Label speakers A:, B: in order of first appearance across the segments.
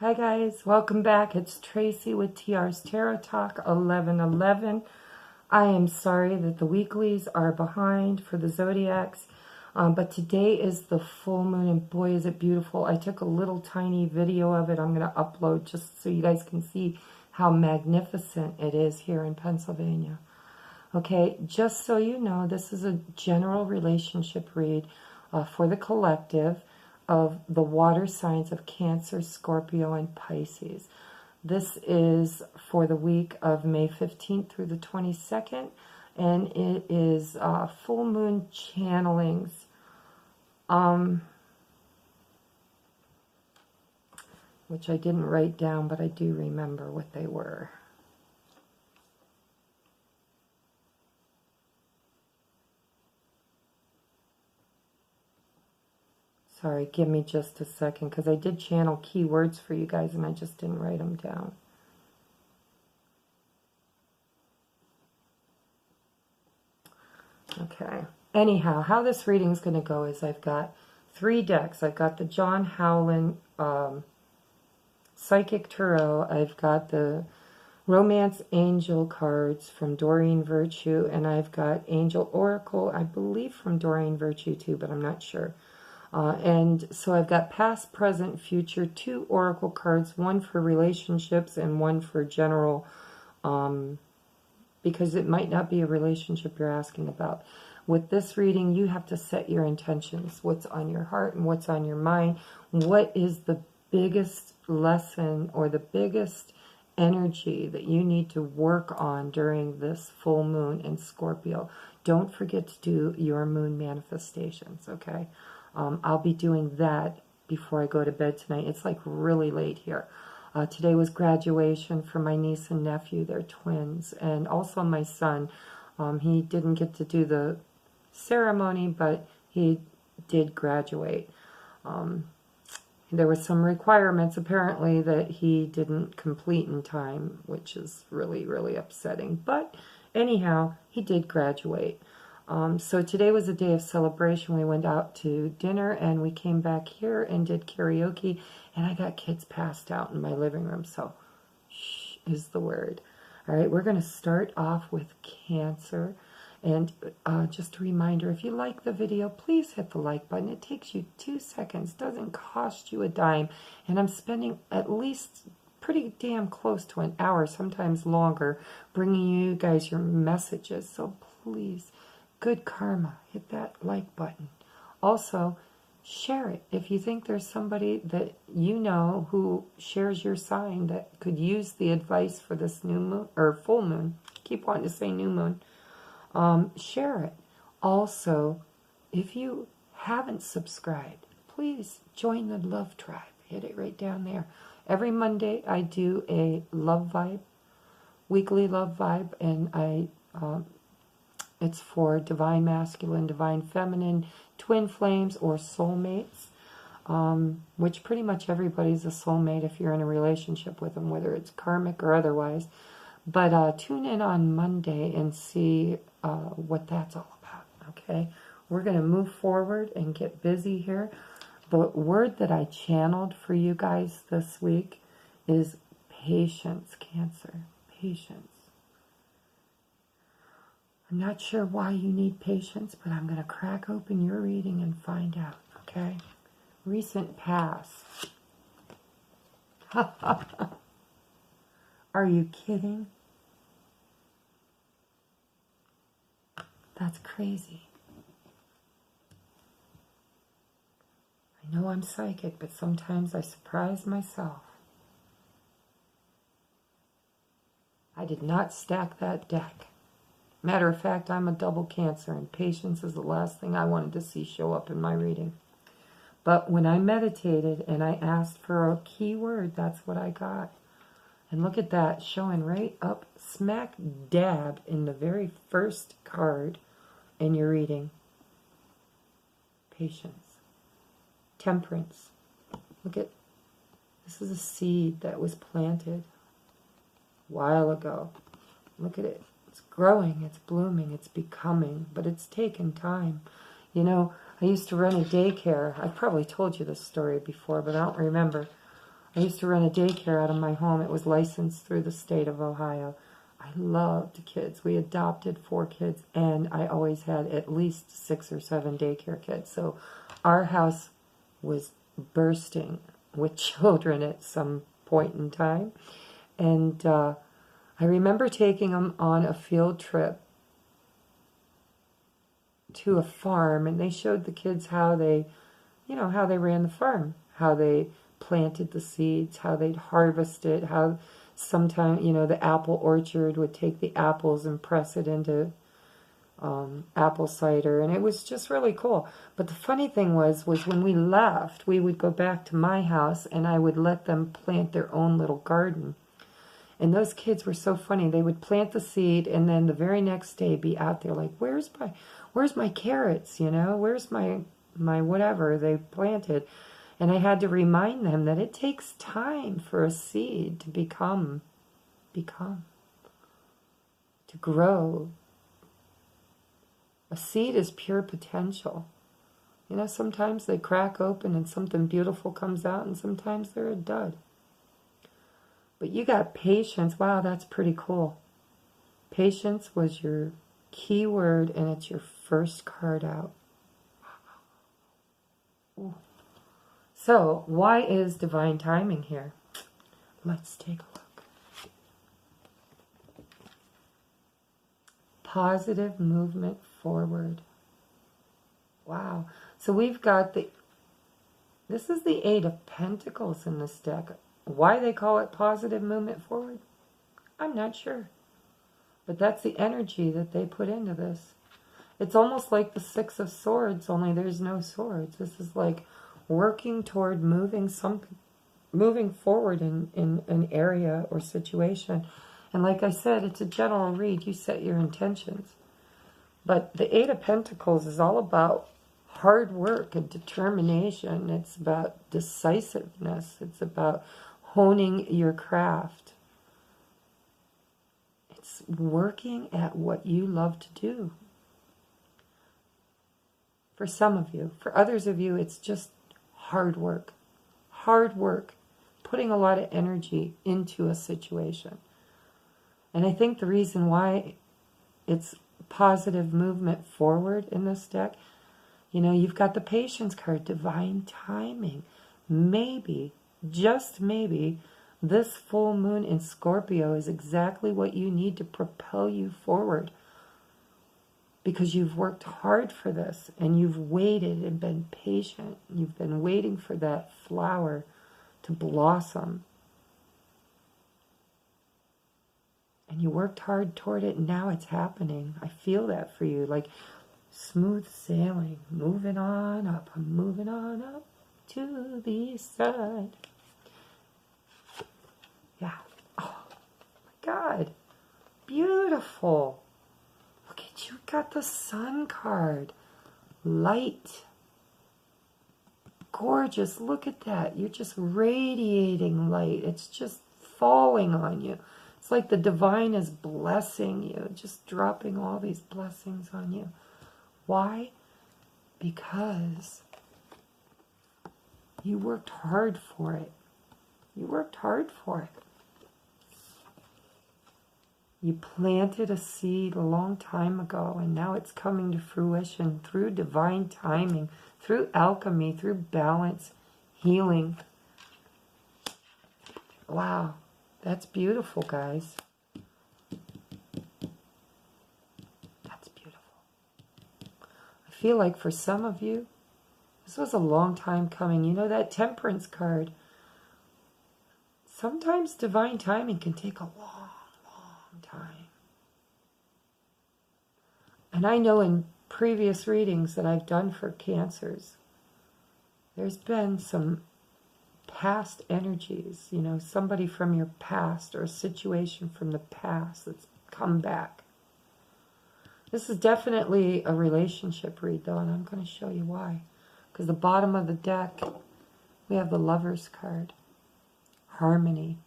A: Hi guys, welcome back. It's Tracy with TR's Tarot Talk 1111. I am sorry that the weeklies are behind for the zodiacs, but today is the full moon, and boy is it beautiful. I took a little tiny video of it. I'm going to upload just so you guys can see how magnificent it is here in Pennsylvania. Okay, just so you know, this is a general relationship read for the collective of the water signs of Cancer, Scorpio, and Pisces. This is for the week of May 15th through the 22nd, and it is full moon channelings. Which I didn't write down, but I do remember what they were. Sorry, give me just a second, because I did channel keywords for you guys, and I just didn't write them down. Okay. Anyhow, how this reading is going to go is I've got 3 decks. I've got the John Howland Psychic Tarot. I've got the Romance Angel cards from Doreen Virtue, and I've got Angel Oracle, I believe from Doreen Virtue too, but I'm not sure. And so I've got past, present, future, 2 oracle cards, one for relationships and one for general, because it might not be a relationship you're asking about. With this reading, you have to set your intentions, what's on your heart and what's on your mind. What is the biggest lesson or the biggest energy that you need to work on during this full moon in Scorpio? Don't forget to do your moon manifestations, okay? I'll be doing that before I go to bed tonight. It's like really late here. Today was graduation for my niece and nephew. They're twins. And also my son. He didn't get to do the ceremony, but he did graduate. There were some requirements, apparently, that he didn't complete in time, which is really, really upsetting. But anyhow, he did graduate. So today was a day of celebration. We went out to dinner and we came back here and did karaoke, and I got kids passed out in my living room, so shh is the word. All right, we're going to start off with Cancer, and just a reminder, if you like the video, please hit the like button. It takes you 2 seconds, doesn't cost you a dime, and I'm spending at least pretty damn close to an hour, sometimes longer, bringing you guys your messages, so please, good karma, hit that like button. Also, share it. If you think there's somebody that you know who shares your sign that could use the advice for this new moon, or full moon, keep wanting to say new moon, share it. Also, if you haven't subscribed, please join the Love Tribe. Hit it right down there. Every Monday I do a love vibe, weekly love vibe, and it's for divine masculine, divine feminine, twin flames, or soulmates, which pretty much everybody's a soulmate if you're in a relationship with them, whether it's karmic or otherwise. But tune in on Monday and see what that's all about, okay? We're going to move forward and get busy here. The word that I channeled for you guys this week is patience, Cancer. Patience. I'm not sure why you need patience, but I'm going to crack open your reading and find out, okay? Recent past. Are you kidding? That's crazy. I know I'm psychic, but sometimes I surprise myself. I did not stack that deck. Matter of fact, I'm a double Cancer, and patience is the last thing I wanted to see show up in my reading. But when I meditated and I asked for a key word, that's what I got. And look at that, showing right up smack dab in the very first card in your reading. Patience. Temperance. Look at, this is a seed that was planted a while ago. Look at it. It's growing, it's blooming, it's becoming, but it's taken time. You know, I used to run a daycare. I've probably told you this story before, but I don't remember. I used to run a daycare out of my home. It was licensed through the state of Ohio. I loved kids. We adopted 4 kids, and I always had at least 6 or 7 daycare kids. So our house was bursting with children at some point in time. And I remember taking them on a field trip to a farm, and they showed the kids how they, how they ran the farm, how they planted the seeds, how they'd harvest it, how sometimes, the apple orchard would take the apples and press it into apple cider, and it was just really cool. But the funny thing was when we left, we would go back to my house, and I would let them plant their own little garden. And those kids were so funny. They would plant the seed, and then the very next day be out there like, where's my carrots, where's my whatever they planted. And I had to remind them that it takes time for a seed to become, to grow. A seed is pure potential. Sometimes they crack open and something beautiful comes out, and sometimes they're a dud. But you got patience. Wow, that's pretty cool. Patience was your key word, and it's your first card out. Ooh. So, why is divine timing here? Let's take a look. Positive movement forward. Wow. So we've got this is the 8 of Pentacles in this deck. Why they call it positive movement forward, I'm not sure. But that's the energy that they put into this. It's almost like the 6 of Swords, only there's no swords. This is like working toward moving forward in an area or situation. And like I said, it's a general read. You set your intentions. But the 8 of Pentacles is all about hard work and determination. It's about decisiveness. It's about honing your craft. It's working at what you love to do. For some of you. For others of you, it's just hard work. Hard work. Putting a lot of energy into a situation. And I think the reason why it's positive movement forward in this deck, you've got the Patience card, divine timing. Maybe, just maybe, this full moon in Scorpio is exactly what you need to propel you forward. Because you've worked hard for this, and you've waited and been patient. You've been waiting for that flower to blossom. And you worked hard toward it, and now it's happening. I feel that for you, like smooth sailing, moving on up. I'm moving on up to the east side. Yeah. Oh, my God. Beautiful. Look at you, got the Sun card. Light. Gorgeous. Look at that. You're just radiating light. It's just falling on you. It's like the divine is blessing you, just dropping all these blessings on you. Why? Because you worked hard for it. You worked hard for it. You planted a seed a long time ago, and now it's coming to fruition through divine timing, through alchemy, through balance, healing. Wow. That's beautiful, guys. That's beautiful. I feel like for some of you, this was a long time coming. That Temperance card. Sometimes divine timing can take a long, long time. And I know in previous readings that I've done for Cancers, there's been some past energies, somebody from your past or a situation from the past that's come back. This is definitely a relationship read, though, and I'm going to show you why. Because the bottom of the deck, we have the Lovers card. Harmony.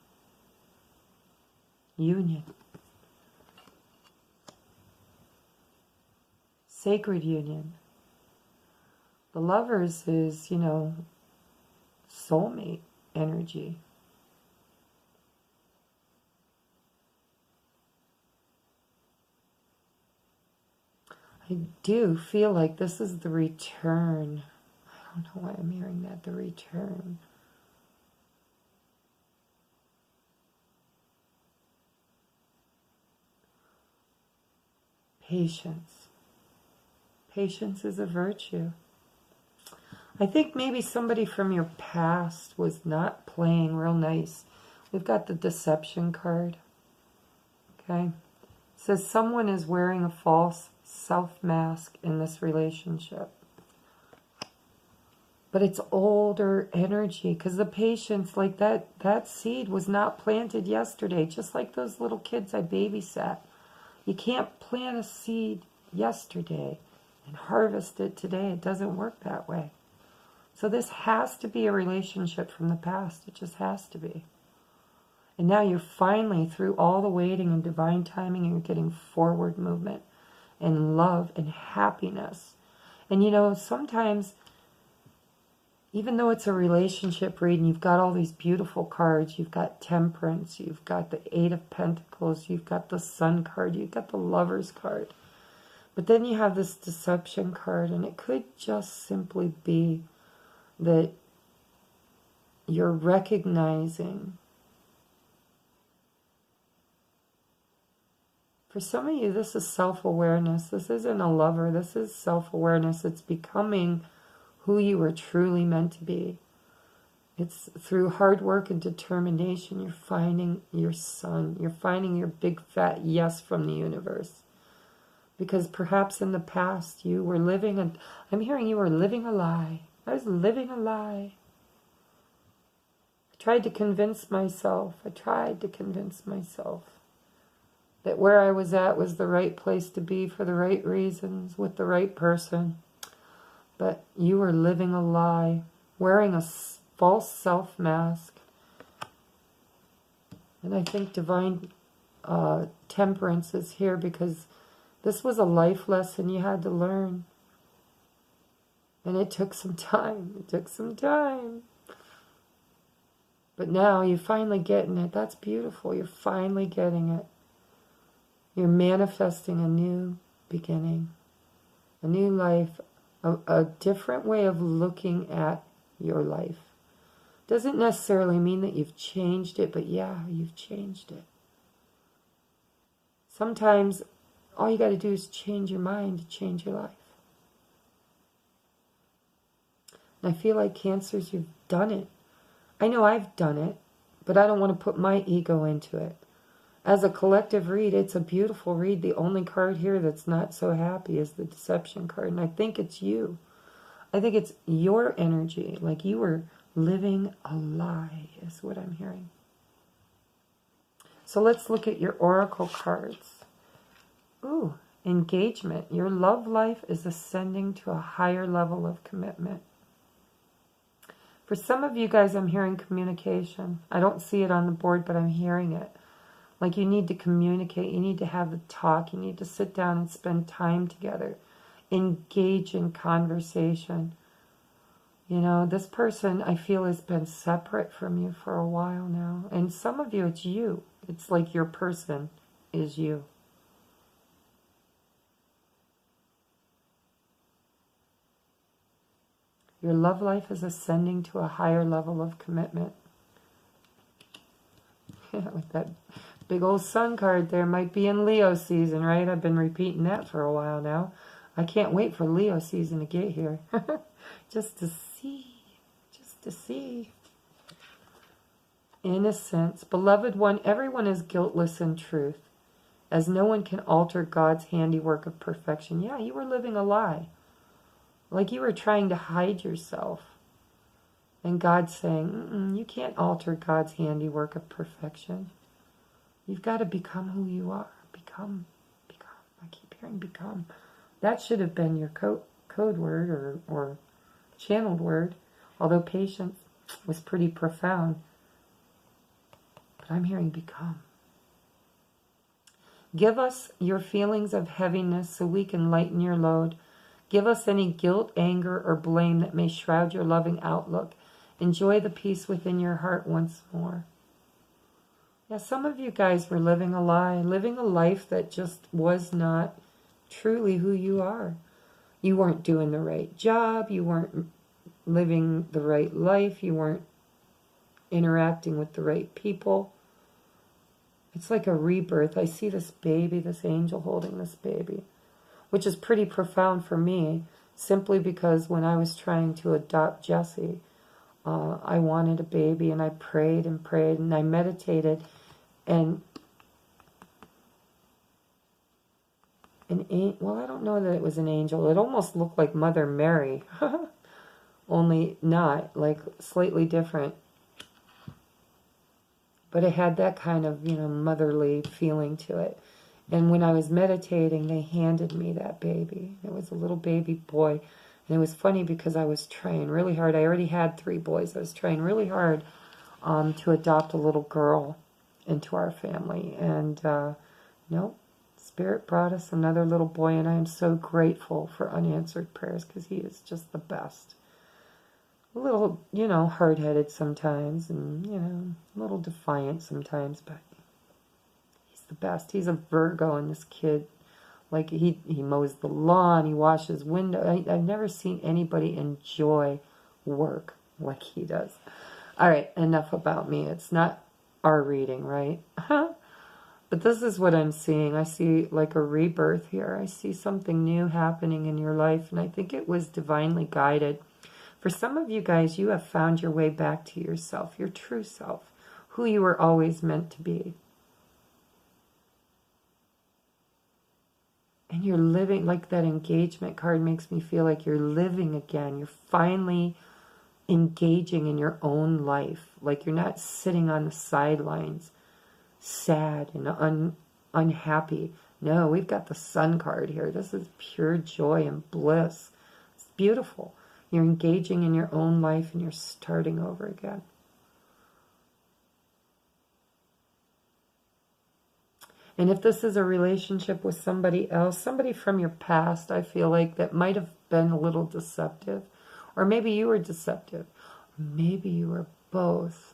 A: Union. Sacred union. The Lovers is, soulmate energy. I do feel like this is the return. I don't know why I'm hearing that, the return. Patience. Patience is a virtue. I think maybe somebody from your past was not playing real nice. We've got the deception card. Okay. It says someone is wearing a false self-mask in this relationship. But it's older energy, because the patience, like that seed was not planted yesterday, just like those little kids I babysat. You can't plant a seed yesterday and harvest it today. It doesn't work that way. So this has to be a relationship from the past. It just has to be. And now you're finally, through all the waiting and divine timing, you're getting forward movement and love and happiness. And you know, sometimes, even though it's a relationship reading, you've got all these beautiful cards. You've got Temperance, you've got the Eight of Pentacles, you've got the Sun card, you've got the Lovers card. But then you have this Deception card, and it could just simply be that you're recognizing. For some of you, this is self-awareness. This isn't a lover. This is self-awareness. It's becoming who you were truly meant to be. It's through hard work and determination, you're finding your sun. You're finding your big fat yes from the universe. Because perhaps in the past you were living I'm hearing you were living a lie. I was living a lie. I tried to convince myself that where I was at was the right place to be for the right reasons, with the right person. But you were living a lie, wearing a false self-mask. And I think divine temperance is here because this was a life lesson you had to learn. And it took some time. It took some time. But now you're finally getting it. That's beautiful. You're finally getting it. You're manifesting a new beginning, a new life, a different way of looking at your life. Doesn't necessarily mean that you've changed it, but yeah, you've changed it. Sometimes all you got to do is change your mind to change your life. And I feel like Cancers, you've done it. I know I've done it, but I don't want to put my ego into it. As a collective read, it's a beautiful read. The only card here that's not so happy is the Deception card. And I think it's you. I think it's your energy. Like you were living a lie is what I'm hearing. So let's look at your oracle cards. Ooh, engagement. Your love life is ascending to a higher level of commitment. For some of you guys, I'm hearing communication. I don't see it on the board, but I'm hearing it. Like you need to communicate, you need to have the talk, you need to sit down and spend time together. Engage in conversation. You know, this person I feel has been separate from you for a while now. And some of you, it's you. It's like your person is you. Your love life is ascending to a higher level of commitment. Yeah, with that big old sun card there, might be in Leo season, right? I've been repeating that for a while now. I can't wait for Leo season to get here. Just to see. Innocence. Beloved one, everyone is guiltless in truth, as no one can alter God's handiwork of perfection. Yeah, you were living a lie. Like you were trying to hide yourself. And God's saying, you can't alter God's handiwork of perfection. You've got to become who you are. Become. I keep hearing become. That should have been your code word or channeled word. Although patience was pretty profound. But I'm hearing become. Give us your feelings of heaviness so we can lighten your load. Give us any guilt, anger, or blame that may shroud your loving outlook. Enjoy the peace within your heart once more. Yeah, some of you guys were living a lie, living a life that just was not truly who you are. You weren't doing the right job. You weren't living the right life. You weren't interacting with the right people. It's like a rebirth. I see this baby, this angel holding this baby, which is pretty profound for me, simply because when I was trying to adopt Jesse, I wanted a baby, and I prayed and prayed, and I meditated, and well, I don't know that it was an angel. It almost looked like Mother Mary, only not, like slightly different. But it had that kind of, motherly feeling to it. And when I was meditating, they handed me that baby. It was a little baby boy. And it was funny because I was trying really hard. I already had 3 boys. I was trying really hard to adopt a little girl into our family. And no, Spirit brought us another little boy. And I am so grateful for unanswered prayers because he is just the best. A little, hard-headed sometimes and, a little defiant sometimes, but he's the best. He's a Virgo, and this kid, like, he mows the lawn, he washes windows. I've never seen anybody enjoy work like he does. All right, enough about me. It's not our reading, right? But this is what I'm seeing. I see, like, a rebirth here. I see something new happening in your life, and I think it was divinely guided. For some of you guys, you have found your way back to yourself, your true self, who you were always meant to be. And you're living, like that engagement card makes me feel like you're living again. You're finally engaging in your own life. Like you're not sitting on the sidelines, sad and unhappy. No, we've got the Sun card here. This is pure joy and bliss. It's beautiful. You're engaging in your own life and you're starting over again. And if this is a relationship with somebody else, somebody from your past, I feel like that might have been a little deceptive. Or maybe you were deceptive. Maybe you were both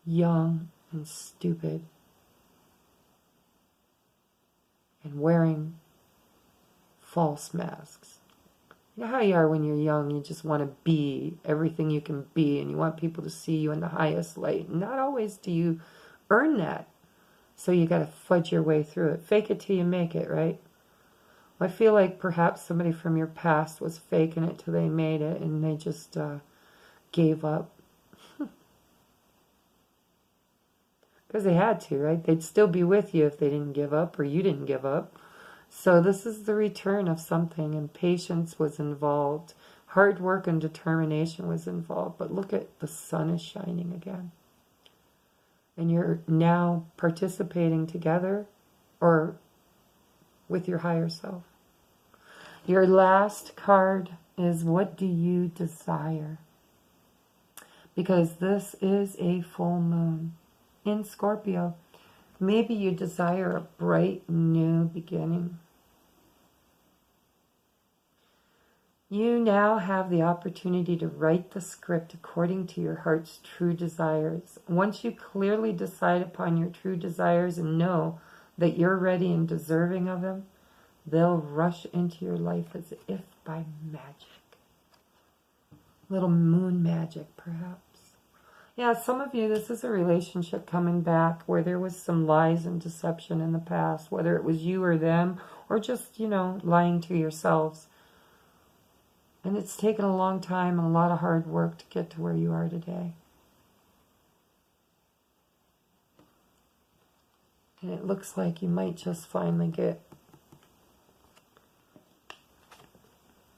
A: young and stupid and wearing false masks. You know how you are when you're young, you just want to be everything you can be, and you want people to see you in the highest light. And not always do you earn that. So you got to fudge your way through it. Fake it till you make it, right? I feel like perhaps somebody from your past was faking it till they made it, and they just gave up. Because they had to, right? They'd still be with you if they didn't give up, or you didn't give up. So this is the return of something, and patience was involved. Hard work and determination was involved. But look at the sun is shining again. And you're now participating together or with your higher self. Your last card is, what do you desire? Because this is a full moon in Scorpio. Maybe you desire a bright new beginning. You now have the opportunity to write the script according to your heart's true desires. Once you clearly decide upon your true desires and know that you're ready and deserving of them, they'll rush into your life as if by magic. Little moon magic, perhaps. Yeah, some of you, this is a relationship coming back where there was some lies and deception in the past, whether it was you or them, or just, lying to yourselves. And it's taken a long time and a lot of hard work to get to where you are today. And it looks like you might just finally get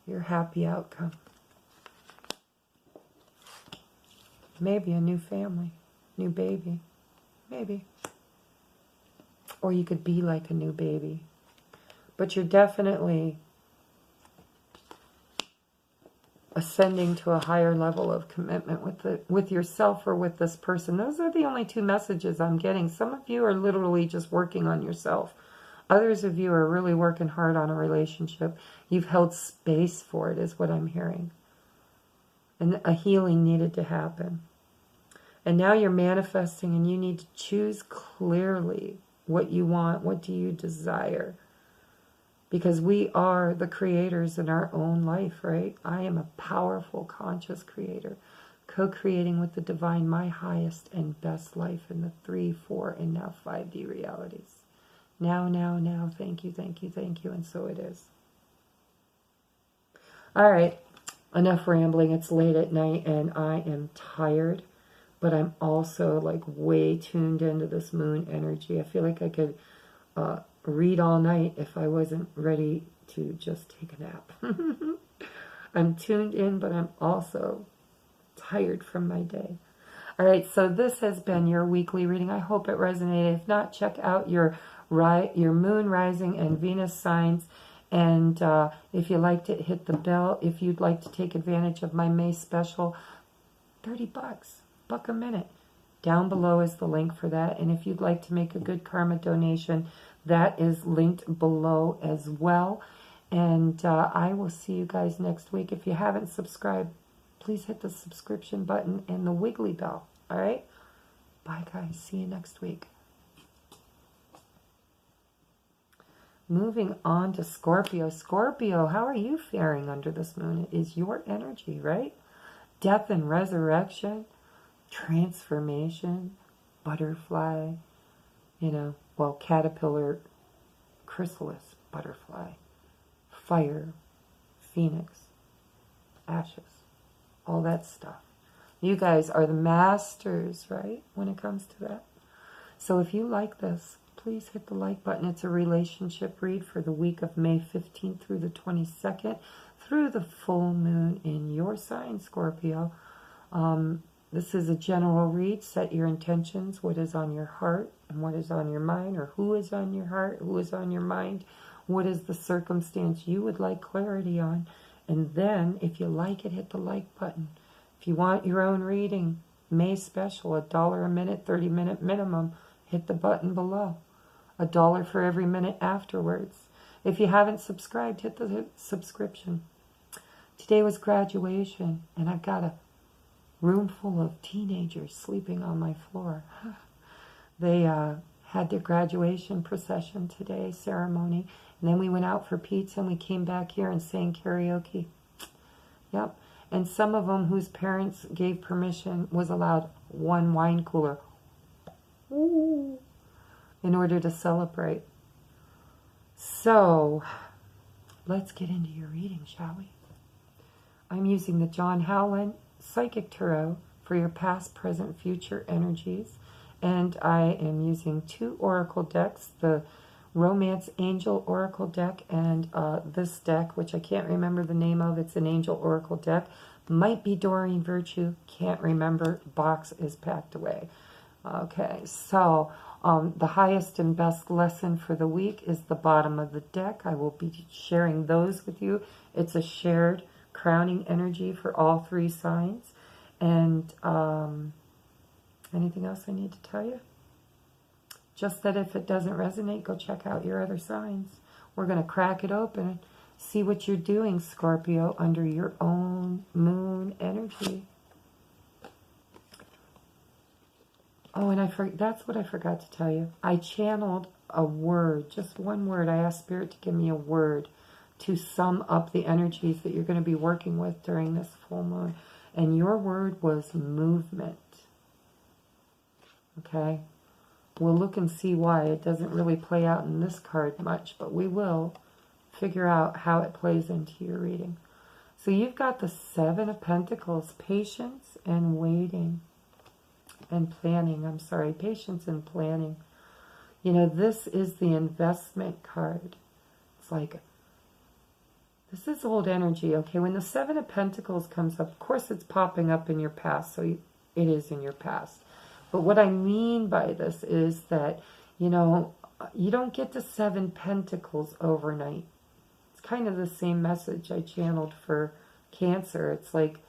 A: your happy outcome. Maybe a new family, new baby, maybe. Or you could be like a new baby. But you're definitely ascending to a higher level of commitment with yourself or with this person. Those are the only 2 messages I'm getting. Some of you are literally just working on yourself. Others of you are really working hard on a relationship. You've held space for it, is what I'm hearing. And a healing needed to happen. And now you're manifesting, and you need to choose clearly what you want. What do you desire? Because we are the creators in our own life, right? I am a powerful, conscious creator, co-creating with the divine my highest and best life in the 3, 4, and now 5D realities. Now, now, now, thank you, thank you, thank you, and so it is. All right, enough rambling. It's late at night, and I am tired, but I'm also like way tuned into this moon energy. I feel like I could read all night if I wasn't ready to just take a nap. I'm tuned in, but I'm also tired from my day. All right, so this has been your weekly reading. I hope it resonated. If not, check out your moon, rising, and Venus signs. And if you liked it, hit the bell. If you'd like to take advantage of my May special, $30, buck a minute. Down below is the link for that. And if you'd like to make a good karma donation, that is linked below as well. And I will see you guys next week. If you haven't subscribed, please hit the subscription button and the wiggly bell. All right? Bye, guys. See you next week. Moving on to Scorpio. Scorpio, how are you faring under this moon? It is your energy, right? Death and resurrection, transformation, butterfly, caterpillar, chrysalis, butterfly, fire, phoenix, ashes, all that stuff. You guys are the masters, right, when it comes to that. So if you like this, please hit the like button. It's a relationship read for the week of May 15th through the 22nd, through the full moon in your sign, Scorpio. This is a general read. Set your intentions, what is on your heart and what is on your mind, or who is on your heart, who is on your mind, what is the circumstance you would like clarity on. And then, if you like it, hit the like button. If you want your own reading, May special, $1 a minute, 30-minute minimum, hit the button below. $1 for every minute afterwards. If you haven't subscribed, hit the subscription. Today was graduation, and I've got a room full of teenagers sleeping on my floor. They had their graduation procession today, ceremony, and then we went out for pizza, and we came back here and sang karaoke. Yep. And some of them whose parents gave permission was allowed one wine cooler. Ooh. In order to celebrate. So, let's get into your reading, shall we? I'm using the John Howland Psychic Tarot for your past, present, future energies. And I am using 2 oracle decks, the Romance Angel Oracle deck and this deck, which I can't remember the name of. It's an Angel Oracle deck. Might be Doreen Virtue. Can't remember. Box is packed away. Okay, so the highest and best lesson for the week is the bottom of the deck. I will be sharing those with you. It's a shared crowning energy for all 3 signs. And anything else I need to tell you? Just that if it doesn't resonate, go check out your other signs. We're going to crack it open, see what you're doing, Scorpio, under your own moon energy. Oh, and that's what I forgot to tell you. I channeled a word, just one word. I asked Spirit to give me a word to sum up the energies that you're going to be working with during this full moon. And your word was movement. Okay? We'll look and see why. It doesn't really play out in this card much, but we will figure out how it plays into your reading. So you've got the 7 of Pentacles, patience and waiting and planning. I'm sorry, patience and planning. You know, this is the investment card. It's like, this is old energy, okay? When the 7 of Pentacles comes up, of course it's popping up in your past, so it is in your past. But what I mean by this is that, you know, you don't get to 7 Pentacles overnight. It's kind of the same message I channeled for Cancer. It's like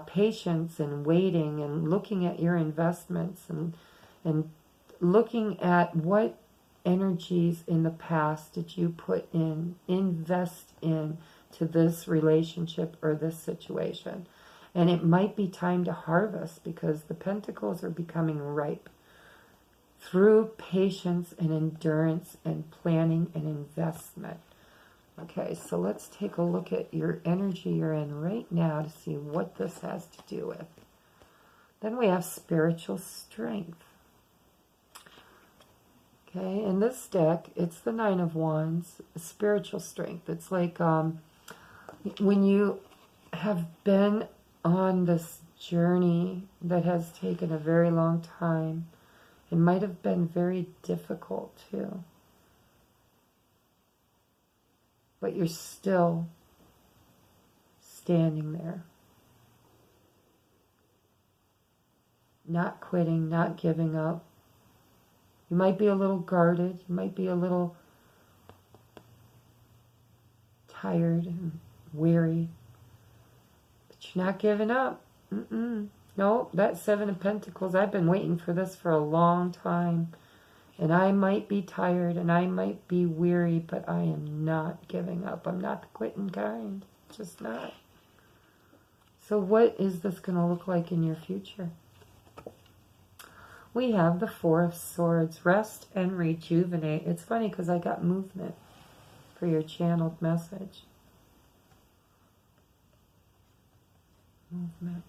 A: patience and waiting and looking at your investments and looking at what energies in the past did you invest in to this relationship or this situation. And it might be time to harvest because the Pentacles are becoming ripe. Through patience and endurance and planning and investment. Okay, so let's take a look at your energy you're in right now to see what this has to do with. Then we have spiritual strength. Okay, in this deck, it's the Nine of Wands, spiritual strength. It's like when you have been on this journey that has taken a very long time, it might have been very difficult too. But you're still standing there. Not quitting, not giving up. You might be a little guarded. You might be a little tired and weary. But you're not giving up. No, that Seven of Pentacles, I've been waiting for this for a long time. And I might be tired and I might be weary, but I am not giving up. I'm not the quitting kind. Just not. So what is this going to look like in your future? We have the Four of Swords, rest and rejuvenate. It's funny because I got movement for your channeled message. Movement.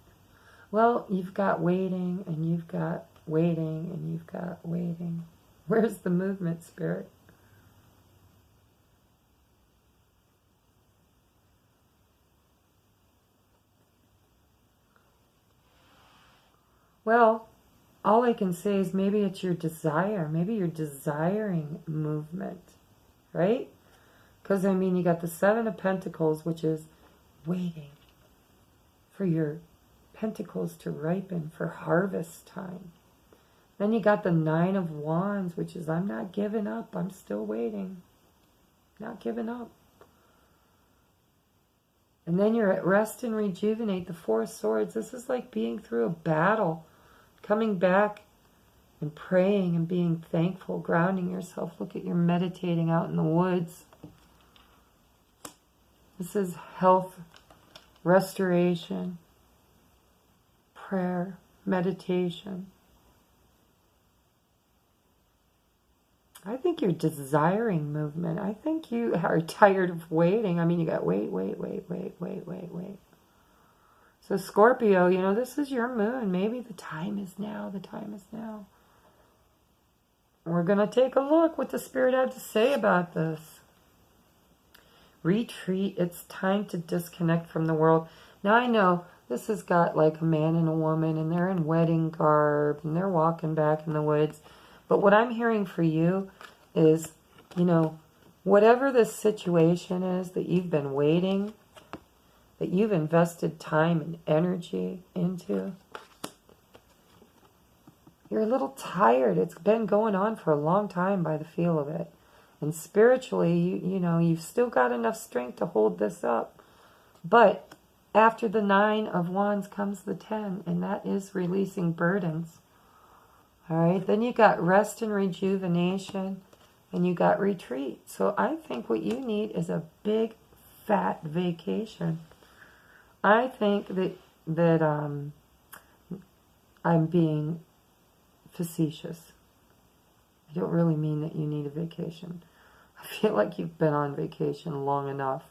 A: Well, you've got waiting, and you've got waiting, and you've got waiting. Where's the movement, Spirit? Well, all I can say is maybe it's your desire. Maybe you're desiring movement, right? Because, I mean, you got the Seven of Pentacles, which is waiting for your pentacles to ripen for harvest time. Then you got the Nine of Wands, which is I'm not giving up. I'm still waiting. Not giving up. And then you're at rest and rejuvenate, the Four of Swords. This is like being through a battle. Coming back and praying and being thankful, grounding yourself. Look at you meditating out in the woods. This is health, restoration, prayer, meditation. I think you're desiring movement. I think you are tired of waiting. I mean, you got wait. So Scorpio, you know, this is your moon. Maybe the time is now. The time is now. We're going to take a look what the Spirit had to say about this. Retreat. It's time to disconnect from the world. Now I know this has got like a man and a woman, and they're in wedding garb, and they're walking back in the woods. But what I'm hearing for you is, you know, whatever this situation is that you've been waiting, that you've invested time and energy into, you're a little tired. It's been going on for a long time by the feel of it. And spiritually, you know, you've still got enough strength to hold this up. But after the Nine of Wands comes the 10, and that is releasing burdens. All right, then you got rest and rejuvenation, and you got retreat. So I think what you need is a big, fat vacation. I think that I'm being facetious. I don't really mean that you need a vacation. I feel like you've been on vacation long enough.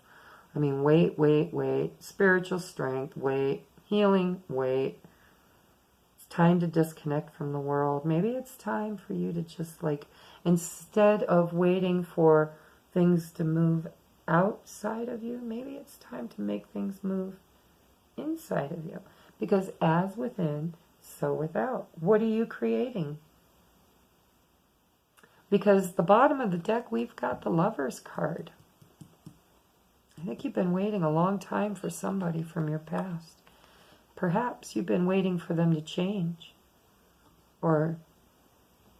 A: I mean, wait. Spiritual strength, wait. Healing, wait. Time to disconnect from the world. Maybe it's time for you to just like, instead of waiting for things to move outside of you, maybe it's time to make things move inside of you. Because as within, so without. What are you creating? Because the bottom of the deck, we've got the Lover's card. I think you've been waiting a long time for somebody from your past. Perhaps you've been waiting for them to change or,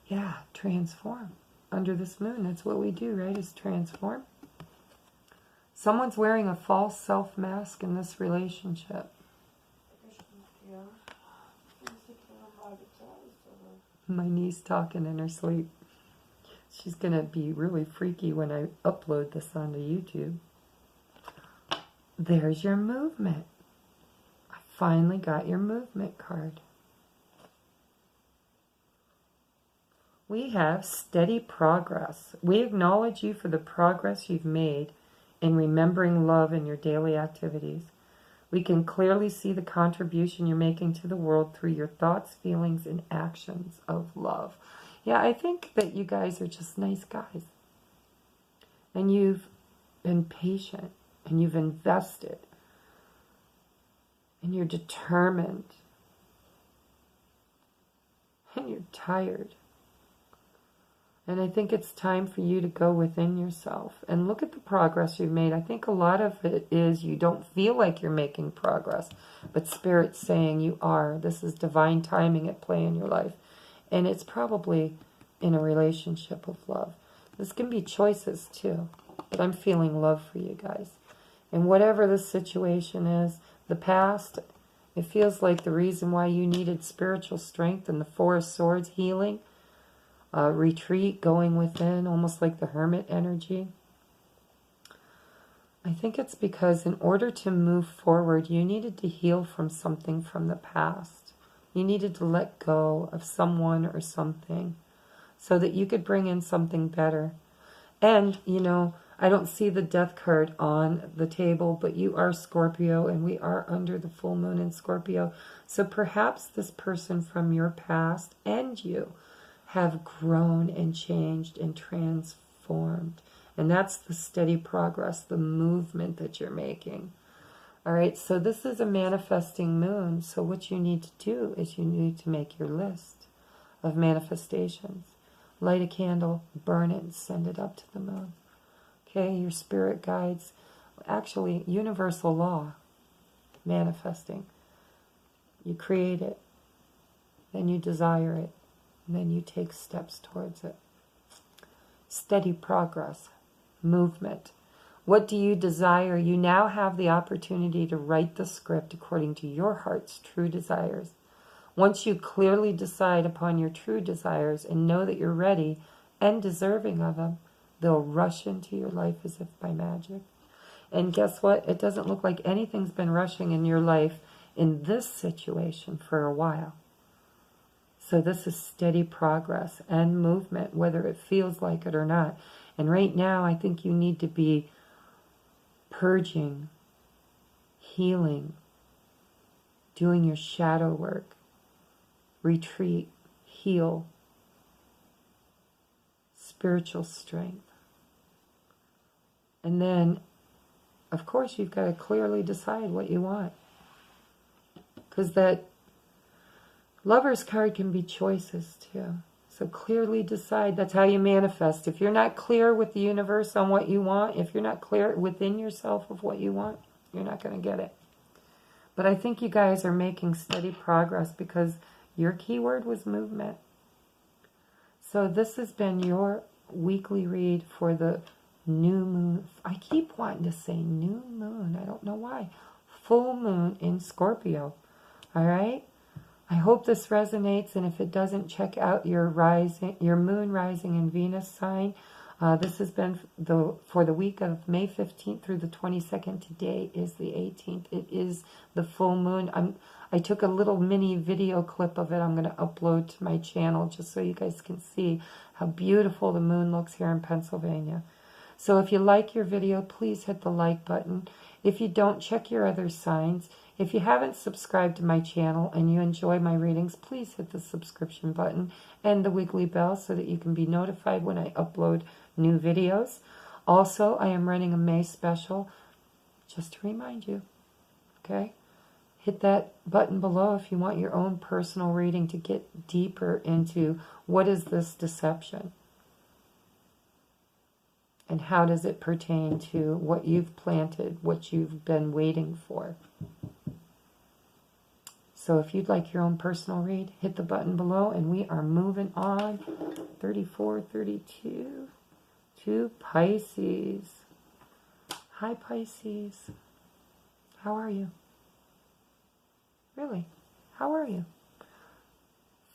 A: yeah, transform. Under this moon, that's what we do, right, is transform. Someone's wearing a false self mask in this relationship. My niece talking in her sleep. She's going to be really freaky when I upload this onto YouTube. There's your movement. Finally got your movement card. We have steady progress. We acknowledge you for the progress you've made in remembering love in your daily activities. We can clearly see the contribution you're making to the world through your thoughts, feelings, and actions of love. Yeah, I think that you guys are just nice guys. And you've been patient, and you've invested, and you're determined, and you're tired. And I think it's time for you to go within yourself and look at the progress you've made. I think a lot of it is you don't feel like you're making progress, but Spirit's saying you are. This is divine timing at play in your life. And it's probably in a relationship of love. This can be choices too, but I'm feeling love for you guys. And whatever the situation is, the past, it feels like the reason why you needed spiritual strength and the Four of Swords healing, retreat, going within, almost like the hermit energy. I think it's because in order to move forward, you needed to heal from something from the past. You needed to let go of someone or something so that you could bring in something better. And, you know, I don't see the death card on the table, but you are Scorpio, and we are under the full moon in Scorpio. So perhaps this person from your past and you have grown and changed and transformed. And that's the steady progress, the movement that you're making. All right, so this is a manifesting moon. So what you need to do is you need to make your list of manifestations. Light a candle, burn it, and send it up to the moon. Okay, your spirit guides. Actually, universal law, manifesting. You create it, then you desire it, and then you take steps towards it. Steady progress, movement. What do you desire? You now have the opportunity to write the script according to your heart's true desires. Once you clearly decide upon your true desires and know that you're ready and deserving of them, they'll rush into your life as if by magic. And guess what? It doesn't look like anything's been rushing in your life in this situation for a while. So this is steady progress and movement, whether it feels like it or not. And right now, I think you need to be purging, healing, doing your shadow work, retreat, heal, spiritual strength. And then, of course, you've got to clearly decide what you want. Because that Lover's card can be choices too. So clearly decide. That's how you manifest. If you're not clear with the universe on what you want, if you're not clear within yourself of what you want, you're not going to get it. But I think you guys are making steady progress because your keyword was movement. So this has been your weekly read for the new moon. I keep wanting to say new moon. I don't know why. Full moon in Scorpio. All right? I hope this resonates, and if it doesn't, check out your moon rising in Venus sign. This has been for the week of May 15th through the 22nd. Today is the 18th. It is the full moon. I took a little mini video clip of it. I'm going to upload to my channel just so you guys can see how beautiful the moon looks here in Pennsylvania. So if you like your video, please hit the like button. If you don't, check your other signs. If you haven't subscribed to my channel and you enjoy my readings, please hit the subscription button and the wiggly bell so that you can be notified when I upload new videos. Also, I am running a May special, just to remind you, okay? Hit that button below if you want your own personal reading to get deeper into what is this deception and how does it pertain to what you've planted, what you've been waiting for. So if you'd like your own personal read, hit the button below, and we are moving on. 34, 32 to Pisces. Hi, Pisces. How are you? Really? How are you?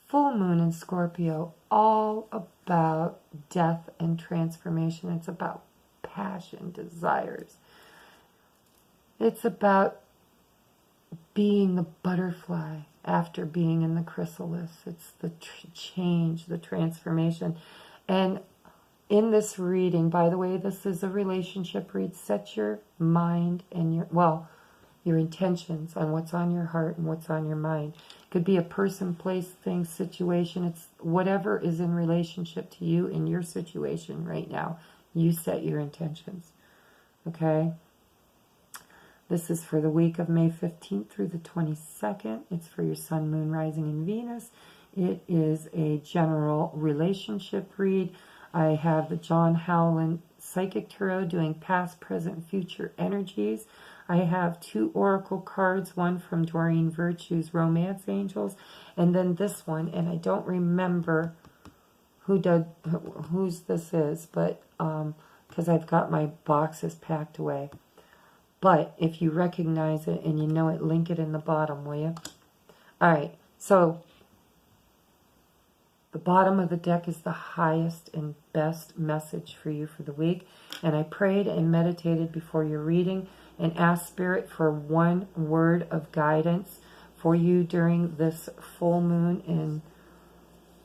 A: Full moon in Scorpio, all about death and transformation. It's about passion, desires. It's about being the butterfly after being in the chrysalis. It's the change, the transformation. And in this reading, by the way, this is a relationship read. Set your mind and your intentions on what's on your heart and what's on your mind. It could be a person, place, thing, situation. It's whatever is in relationship to you in your situation right now. You set your intentions. Okay? This is for the week of May 15th through the 22nd. It's for your sun, moon, rising, and Venus. It is a general relationship read. I have the John Howland Psychic Tarot doing past, present, future energies. I have 2 oracle cards, one from Doreen Virtue's Romance Angels, and then this one, and I don't remember whose this is, but because I've got my boxes packed away. But if you recognize it and you know it, link it in the bottom, will you? All right, so the bottom of the deck is the highest and best message for you for the week. And I prayed and meditated before your reading and asked Spirit for one word of guidance for you during this full moon in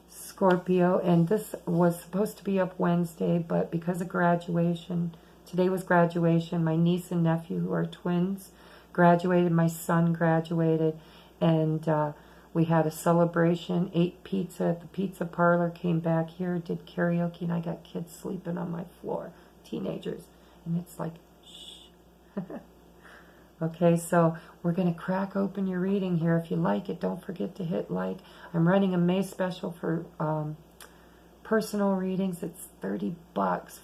A: Scorpio. And this was supposed to be up Wednesday, but because of graduation, today was graduation. My niece and nephew, who are twins, graduated. My son graduated. And we had a celebration, ate pizza at the pizza parlor, came back here, did karaoke, and I got kids sleeping on my floor, teenagers. And it's like, shh. Okay, so we're going to crack open your reading here. If you like it, don't forget to hit like. I'm running a May special for personal readings. It's $30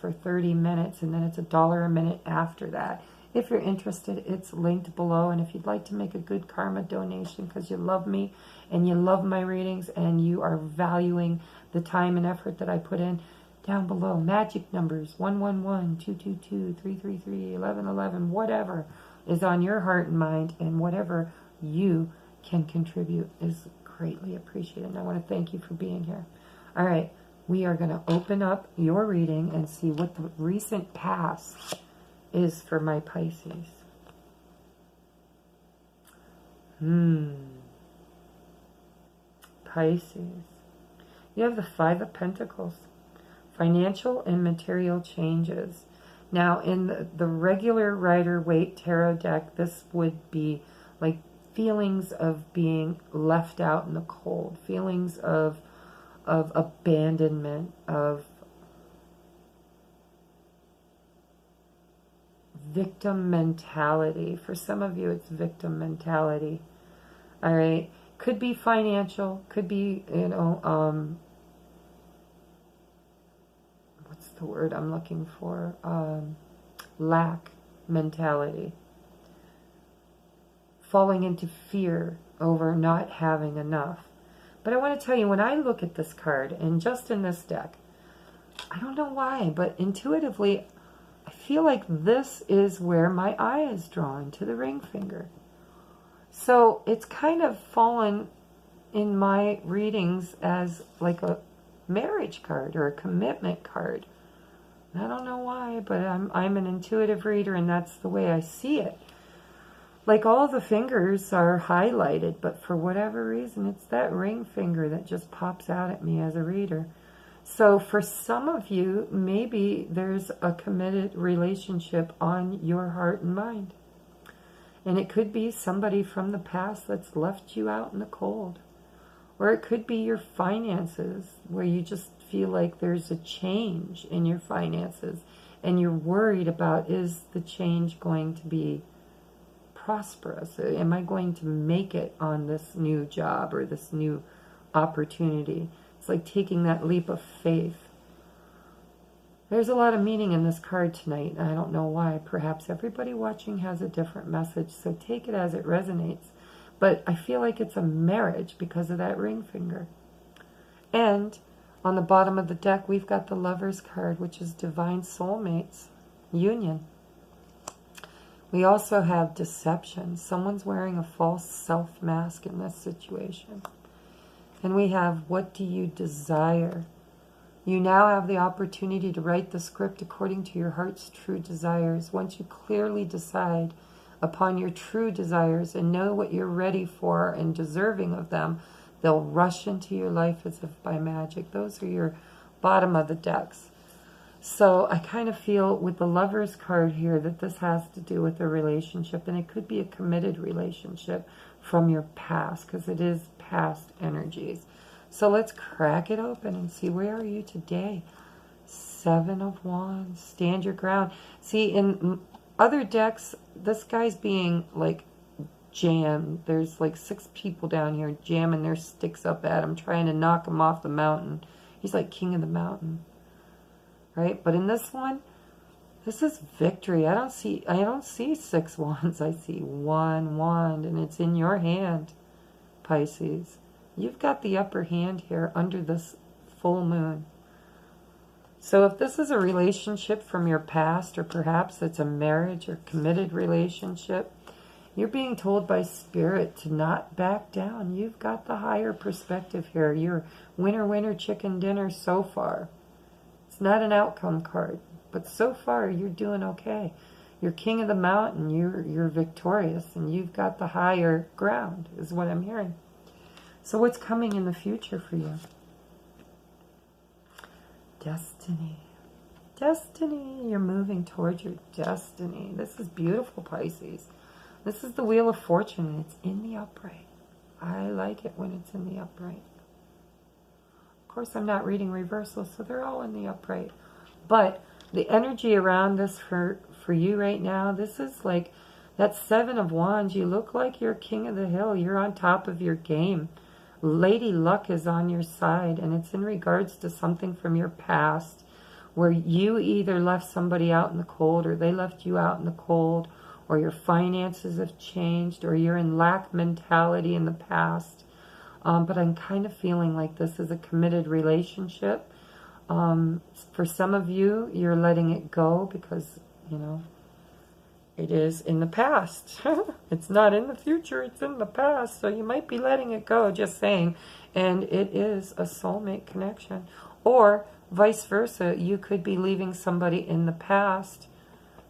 A: for 30 minutes, and then it's $1 a minute after that. If you're interested, it's linked below. And if you'd like to make a good karma donation because you love me and you love my readings and you are valuing the time and effort that I put in, down below, magic numbers 111, 222, 333, 1111, whatever is on your heart and mind, and whatever you can contribute is greatly appreciated. And I want to thank you for being here. All right, we are going to open up your reading and see what the recent past is for my Pisces. Pisces. You have the 5 of Pentacles. Financial and material changes. Now, in the regular Rider-Waite Tarot deck, this would be like feelings of being left out in the cold. Feelings of abandonment, of victim mentality. For some of you, it's victim mentality. All right. Could be financial. Could be, what's the word I'm looking for? Lack mentality. Falling into fear over not having enough. But I want to tell you, when I look at this card, and just in this deck, I don't know why, but intuitively, I feel like this is where my eye is drawn, to the ring finger. So it's kind of fallen in my readings as like a marriage card or a commitment card. I don't know why, but I'm an intuitive reader, and that's the way I see it. Like all the fingers are highlighted, but for whatever reason, it's that ring finger that just pops out at me as a reader. So for some of you, maybe there's a committed relationship on your heart and mind. And it could be somebody from the past that's left you out in the cold. Or it could be your finances, where you just feel like there's a change in your finances. And you're worried about, is the change going to be prosperous? Am I going to make it on this new job or this new opportunity? It's like taking that leap of faith. There's a lot of meaning in this card tonight. I don't know why. Perhaps everybody watching has a different message, so take it as it resonates. But I feel like it's a marriage because of that ring finger. And on the bottom of the deck, we've got the Lover's card, which is divine soulmates, union. We also have deception. Someone's wearing a false self mask in this situation. And we have, what do you desire? You now have the opportunity to write the script according to your heart's true desires. Once you clearly decide upon your true desires and know what you're ready for and deserving of them, they'll rush into your life as if by magic. Those are your bottom of the decks. So I kind of feel with the Lovers card here that this has to do with a relationship, and it could be a committed relationship from your past, because it is past energies. So let's crack it open and see, where are you today? Seven of Wands. Stand your ground. See, in other decks, this guy's being like jammed. There's like 6 people down here jamming their sticks up at him, trying to knock him off the mountain. He's like king of the mountain. Right? But in this one, this is victory. I don't see 6 wands. I see 1 wand, and it's in your hand, Pisces. You've got the upper hand here under this full moon. So if this is a relationship from your past, or perhaps it's a marriage or committed relationship, you're being told by Spirit to not back down. You've got the higher perspective here. You're winner, winner, chicken dinner so far. It's not an outcome card, but so far you're doing okay. You're king of the mountain. You're victorious, and you've got the higher ground, is what I'm hearing. So what's coming in the future for you? Destiny. Destiny. You're moving towards your destiny. This is beautiful, Pisces. This is the Wheel of Fortune, and it's in the upright. I like it when it's in the upright. Of course, I'm not reading reversal, so they're all in the upright. But the energy around this for you right now, this is like that 7 of Wands. You look like you're king of the hill. You're on top of your game. Lady Luck is on your side, and it's in regards to something from your past where you either left somebody out in the cold, or they left you out in the cold, or your finances have changed, or you're in lack mentality in the past. But I'm kind of feeling like this is a committed relationship. For some of you, you're letting it go because, you know, it is in the past. It's not in the future, it's in the past. So you might be letting it go, just saying. And it is a soulmate connection. Or vice versa, you could be leaving somebody in the past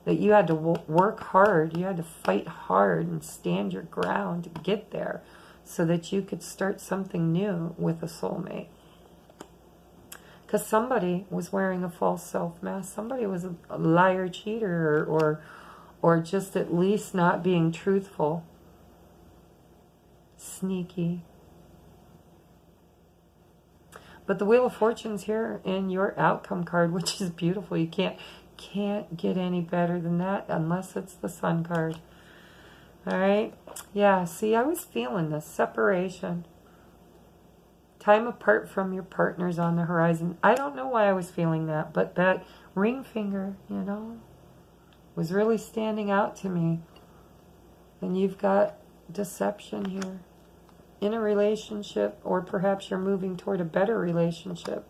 A: that you had to work hard, you had to fight hard and stand your ground to get there, so that you could start something new with a soulmate. Because somebody was wearing a false self-mask. Somebody was a liar, cheater, or just at least not being truthful. Sneaky. But the Wheel of Fortune's here in your outcome card, which is beautiful. You can't get any better than that unless it's the Sun card. All right? Yeah, see, I was feeling this separation. Time apart from your partners on the horizon. I don't know why I was feeling that, but that ring finger, you know, was really standing out to me. And you've got deception here in a relationship, or perhaps you're moving toward a better relationship.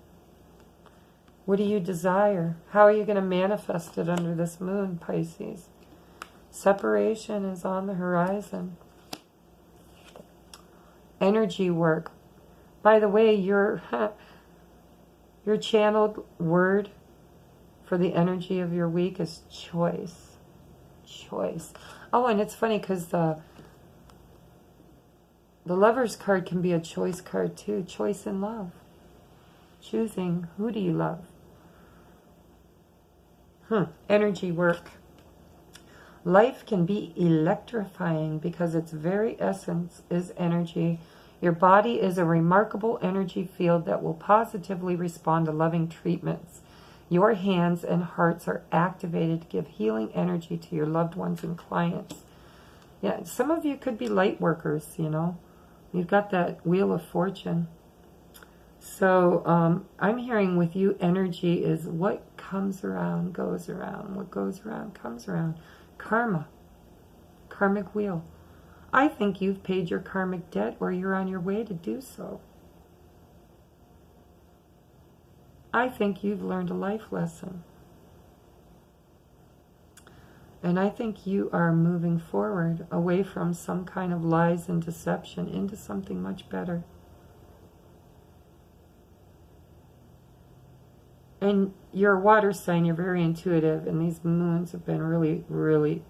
A: What do you desire? How are you going to manifest it under this moon, Pisces? Separation is on the horizon. Energy work. By the way, your channeled word for the energy of your week is choice. Choice. Oh, and it's funny because the Lover's card can be a choice card too. Choice in love. Choosing who do you love. Energy work. Life can be electrifying because its very essence is energy. Your body is a remarkable energy field that will positively respond to loving treatments. Your hands and hearts are activated to give healing energy to your loved ones and clients. Yeah, some of you could be light workers, you know. You've got that Wheel of Fortune. So I'm hearing with you, energy is what comes around, goes around. What goes around, comes around. Karma. Karmic wheel. I think you've paid your karmic debt, or you're on your way to do so. I think you've learned a life lesson. And I think you are moving forward away from some kind of lies and deception into something much better. And you're a water sign, you're very intuitive, and these moons have been really, really,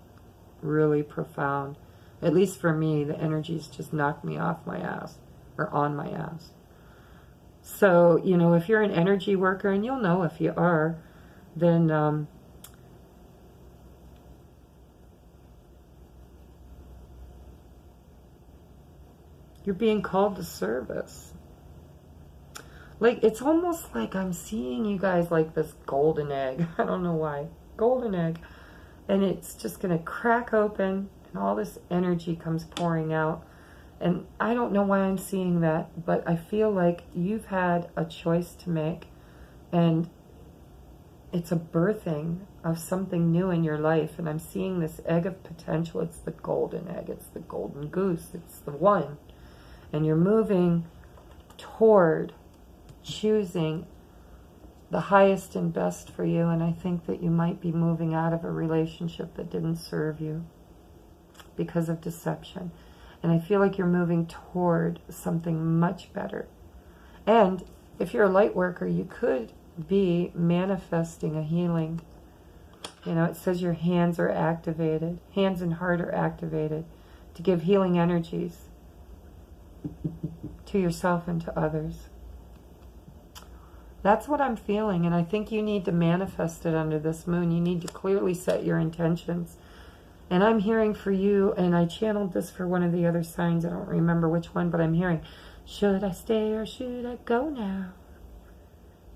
A: really profound. At least for me, the energies just knocked me off my ass, or on my ass. So, you know, if you're an energy worker, and you'll know if you are, then you're being called to service. Like, it's almost like I'm seeing you guys like this golden egg. I don't know why. Golden egg. And it's just going to crack open and all this energy comes pouring out. And I don't know why I'm seeing that, but I feel like you've had a choice to make. And it's a birthing of something new in your life. And I'm seeing this egg of potential. It's the golden egg. It's the golden goose. It's the one. And you're moving toward choosing the highest and best for you. And I think that you might be moving out of a relationship that didn't serve you because of deception. And I feel like you're moving toward something much better. And if you're a light worker, you could be manifesting a healing. You know, it says your hands are activated. Hands and heart are activated to give healing energies to yourself and to others. That's what I'm feeling, and I think you need to manifest it under this moon. You need to clearly set your intentions. And I'm hearing for you, and I channeled this for one of the other signs. I don't remember which one, but I'm hearing, should I stay or should I go now?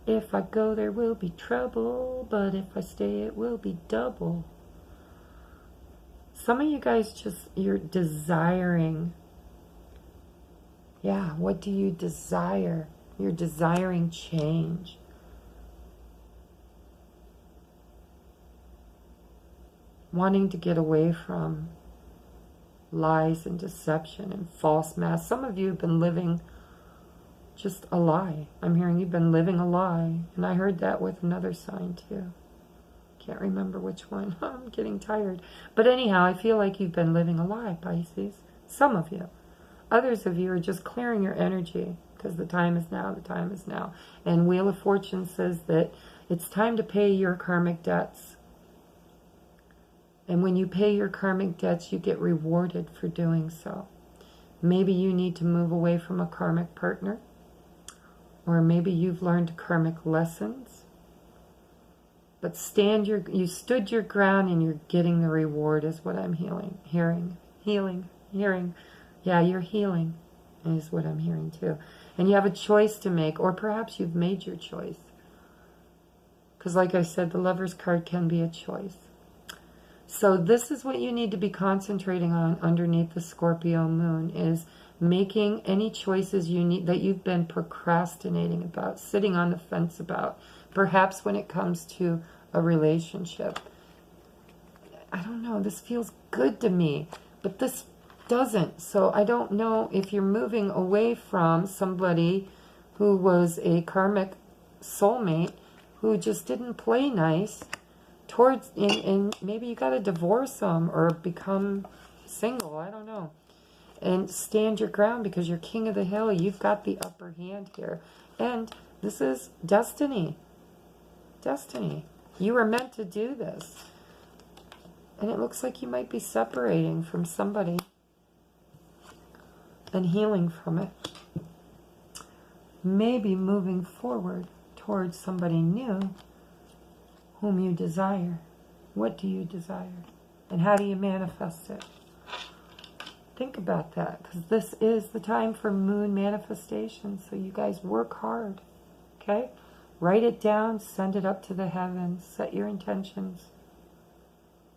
A: If I go, there will be trouble, but if I stay, it will be double. Some of you guys just, you're desiring. Yeah, what do you desire? You're desiring change. Wanting to get away from lies and deception and false masks. Some of you have been living just a lie. I'm hearing you've been living a lie. And I heard that with another sign too. Can't remember which one. I'm getting tired. But anyhow, I feel like you've been living a lie, Pisces. Some of you. Others of you are just clearing your energy because the time is now, the time is now. And Wheel of Fortune says that it's time to pay your karmic debts. And when you pay your karmic debts, you get rewarded for doing so. Maybe you need to move away from a karmic partner. Or maybe you've learned karmic lessons. But you stood your ground and you're getting the reward is what I'm hearing. Yeah, you're healing is what I'm hearing too. And you have a choice to make, or perhaps you've made your choice. Because like I said, the Lover's card can be a choice. So this is what you need to be concentrating on underneath the Scorpio moon, is making any choices that you've been procrastinating about, sitting on the fence about, perhaps when it comes to a relationship. I don't know, this feels good to me, but this doesn't. So I don't know if you're moving away from somebody who was a karmic soulmate who just didn't play nice towards, and maybe you got to divorce them or become single, I don't know, and stand your ground because you're king of the hill. You've got the upper hand here, and this is destiny. You were meant to do this, and it looks like you might be separating from somebody and healing from it. Maybe moving forward towards somebody new whom you desire. What do you desire? And how do you manifest it? Think about that, because this is the time for moon manifestation. So you guys work hard, okay? Write it down, send it up to the heavens, set your intentions.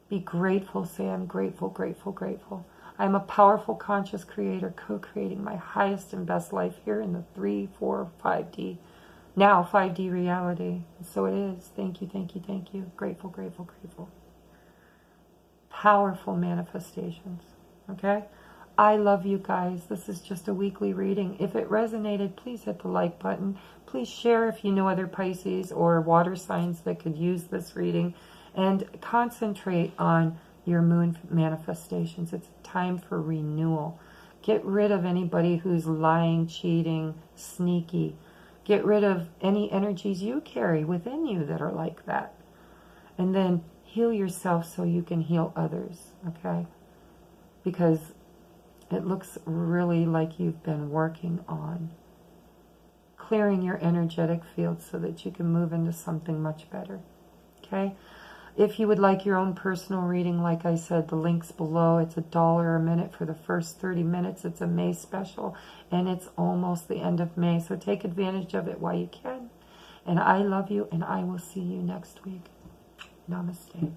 A: Be grateful, say I'm grateful, grateful, grateful. I'm a powerful conscious creator co-creating my highest and best life here in the 3, 4, 5D. Now 5D reality. So it is. Thank you, thank you, thank you. Grateful, grateful, grateful. Powerful manifestations. Okay? I love you guys. This is just a weekly reading. If it resonated, please hit the like button. Please share if you know other Pisces or water signs that could use this reading. And concentrate on your moon manifestations. It's time for renewal. Get rid of anybody who's lying, cheating, sneaky. Get rid of any energies you carry within you that are like that. And then heal yourself so you can heal others, okay? Because it looks really like you've been working on clearing your energetic field so that you can move into something much better. okay? If you would like your own personal reading, like I said, the link's below. It's $1 a minute for the first 30 minutes. It's a May special, and it's almost the end of May, so take advantage of it while you can. And I love you, and I will see you next week. Namaste.